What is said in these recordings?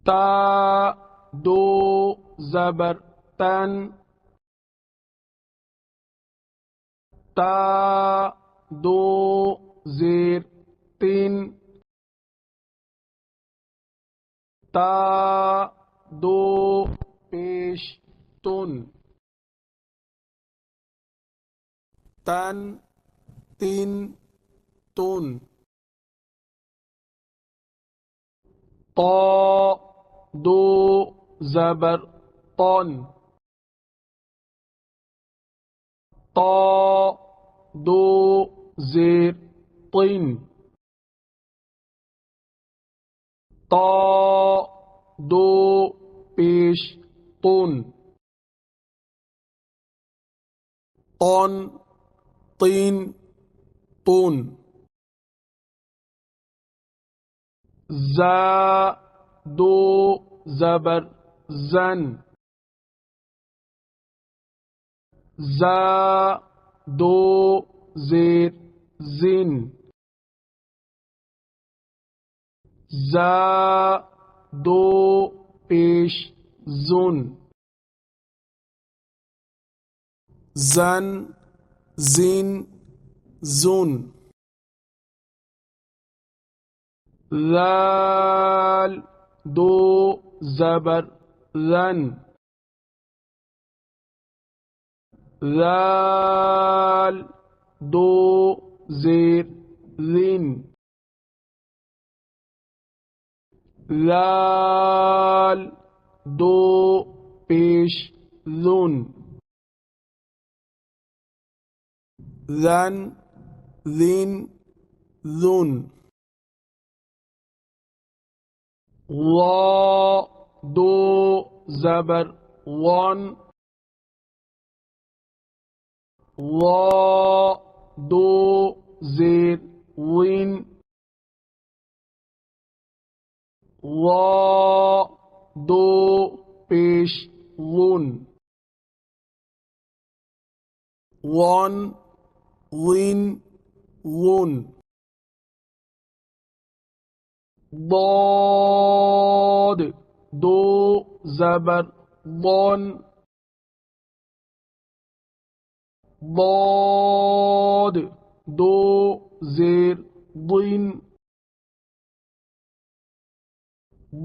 تا دو زبر تن، تا دو زیر تین، تا دو پیش تن، تن تین تن، طا دو زبر طن، طا دو زیر طن، طا دو پیش طن، طن طین طن، زا دو زبر زن، زا دو زیر زن، زا دو پیش زن، زن زین زن، ذال دو زبر ذن، ذال دو زیر ذن، ذال دو پیش ذن، ذن ذن ذن، وا دو زبر ون، وا دو زیر وین، وا دو پیش ون، ون وین ون، ضاد دو زبر ضن، ضاد دو زیر ضن،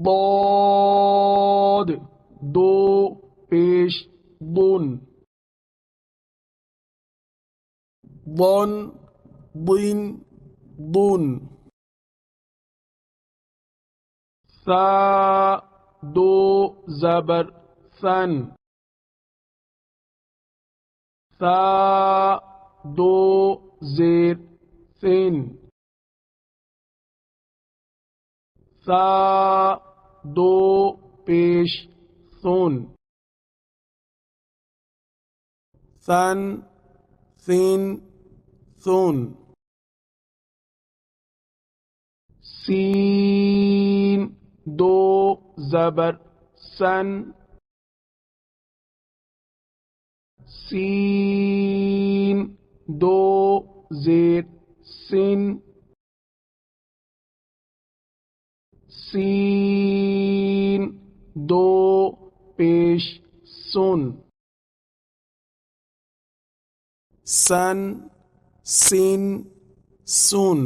ضاد دو پیش ضن، ضن ضن ضن، ثا دو زبر ثن، ثا دو زیر ثن، ثا دو پیش ثن، ثن ثین ثن، سین دو زبر سن، سین دو زیر سن، سین دو پیش سن، سن سین سن،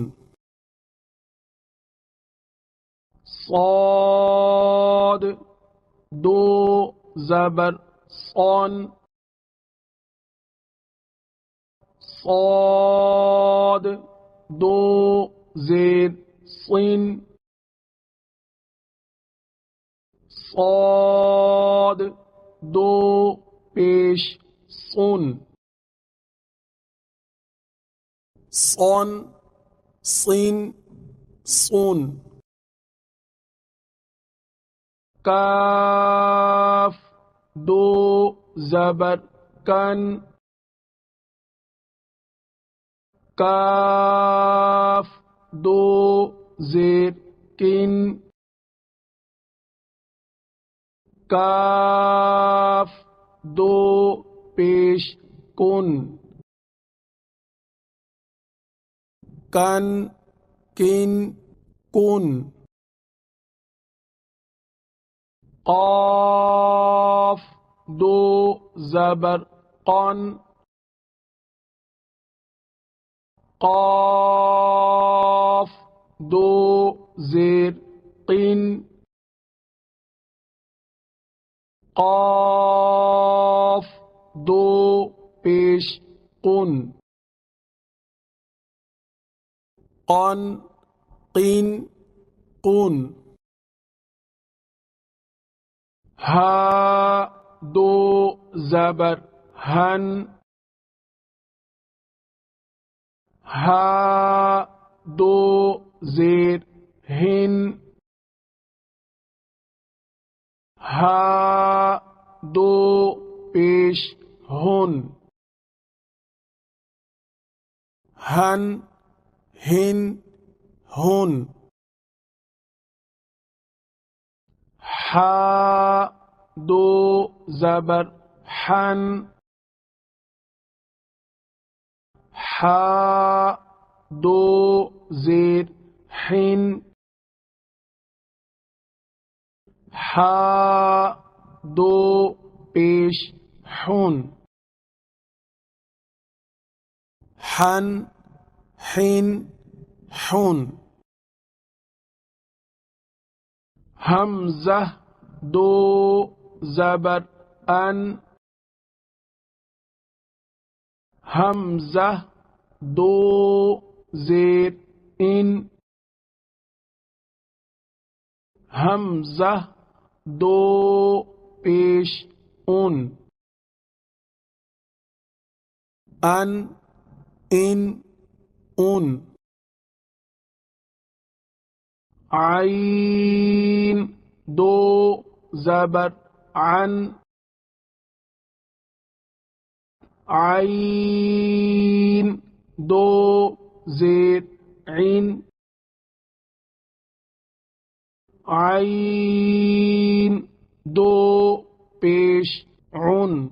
صاد دو زبر صن، صاد دو زیر صن، صاد دو پیش صن، صن صین صن، کاف دو زبر کن، کاف دو زیر کن، کاف دو پیش کن، کن کن کن، قاف دو زبر قن قاف دو زیر قن قاف دو پیش قن قن قن قن ها دو زبر ہن ہا دو زیر ہن ہا دو پیش ہن ہن ہن ہن ہا دو زبر حن ہا دو زیر حن ہا دو پیش حن حن حن حن حمزہ دو زبر ان حمزہ دو زیر ان حمزہ دو پیش ان ان عین دو زبر عن عین دو زیر عین عین دو پیش عن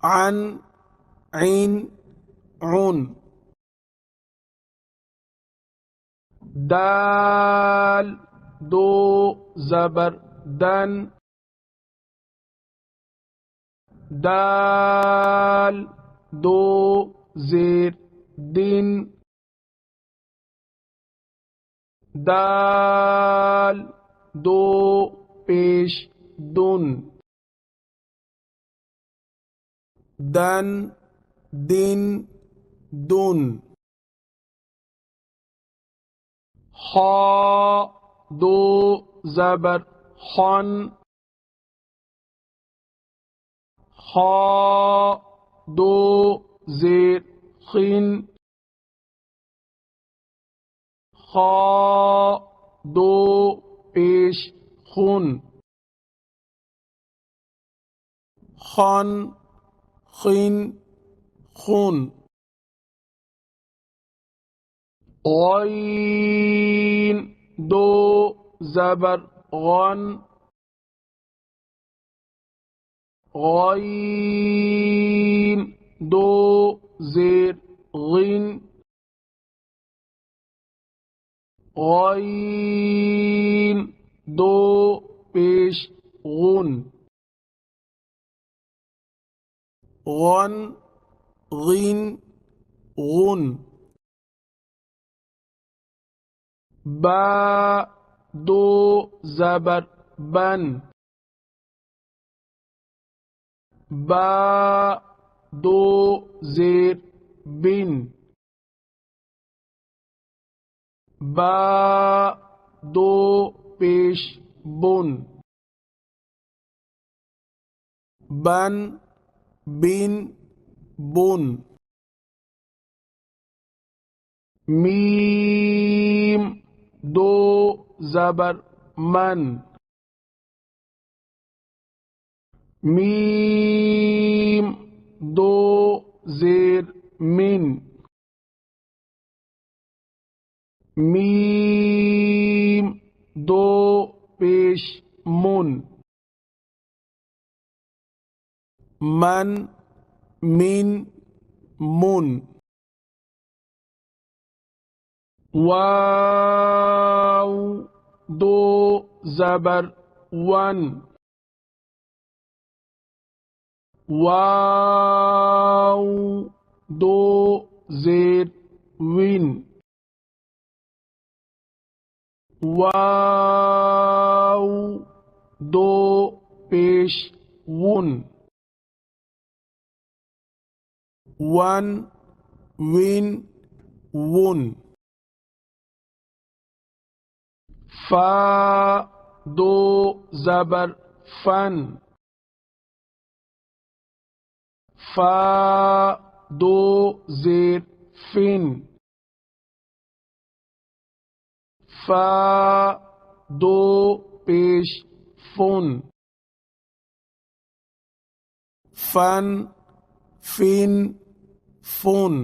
عن عین عن دال دو زبر دن دال دو زیر دن دال دو پیش دن دن دن دن خا دو زبر خن خا دو زیر خن خا دو پیش خون خن خن خون غین دو زبر غن غین دو زیر غن غین دو پیش غن غن غن غن با دو زبر بن با دو زیر بن با دو پیش بن بن بن بن میم دو زبر من میم دو زیر من میم دو پیش من من من من واو دو زبر ون، واو دو زیر وین، واو دو پیش ون، ون وین ون، فا دو زبر فن، فا دو زیر فن، فا دو پیش فن، فن فن فن،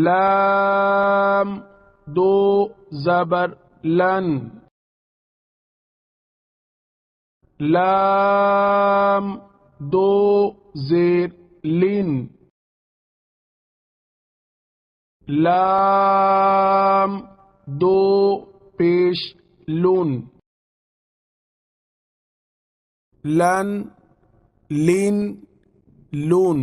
لام دو زبر لن، لام دو زیر لن، لام دو پیش لون، لن لن لون،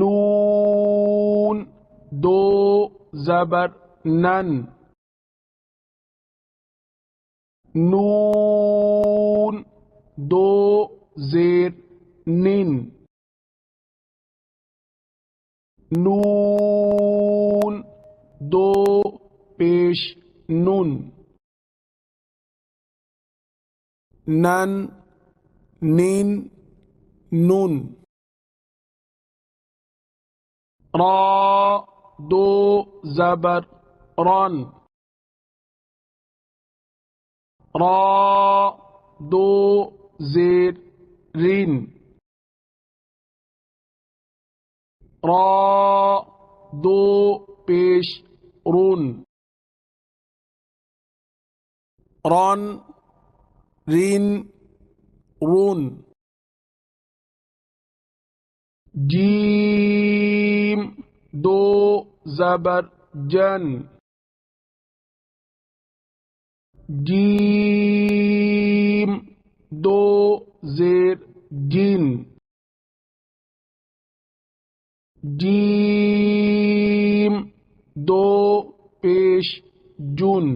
نون دو زبر نن، نون دو زیر نن، نون دو پیش نون، نن نین نون، را دو زبر رن، را دو زیر رین، را دو پیش رون، رن رین رون، جیم دو زبر جن، جیم دو زیر جن، جیم دو پیش جن،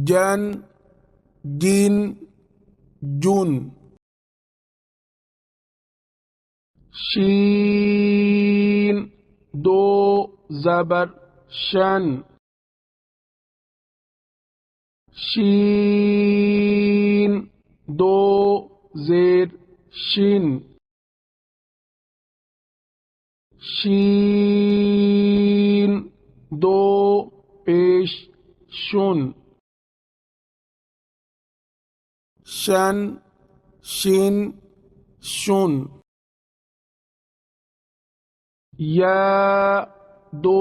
جن جن جن، شین دو زبر شن، شین دو زیر شین، شین دو پیش شن، شن شن شن، یا دو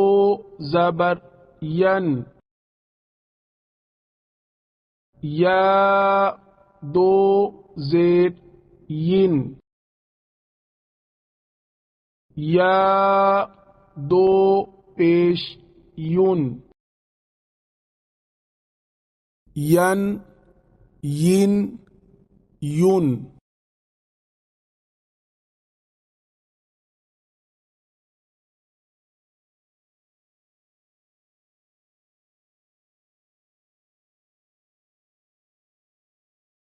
زبر ین، یا دو زیر ین، یا دو پیش یون، ین ین یون،